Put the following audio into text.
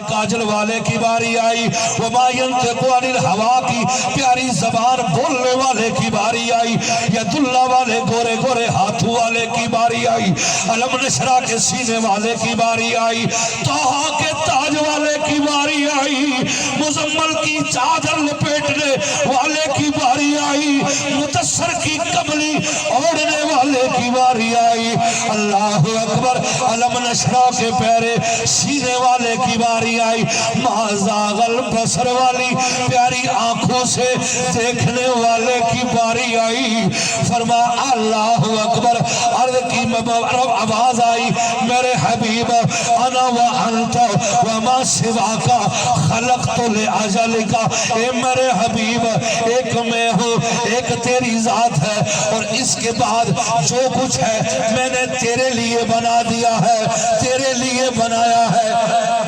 کاجل والے کی باری آئی، وما ينطق عن الهوى کی پیاری زبان بولنے والے کی باری آئی، ید اللہ والے گورے گورے ہاتھوں والے کی باری آئی، علم نشرہ کے سینے والے کی باری آئی، طٰہٰ کے تاج والے کی باری آئی، مزمل کی چادر لپیٹنے والے کی باری آئی، مدثر کی کملی اوڑھنے والے کی باری آئی، اللہ اکبر، علم نشرہ کے پیارے سینے والے کی باری آئی، ما زاغ البصر والی پیاری آنکھوں سے دیکھنے والے کی باری آئی، فرما اللہ اکبر، عرض کی آواز آئی، میرے حبیب انا وانت وما سواکا خلقت لأجلکا، اے میرے حبیب ایک میں ہوں، ایک تیری ذات ہے، اور اس کے بعد جو کچھ ہے میں نے تیرے لیے بنا دیا ہے، تیرے لیے بنایا ہے۔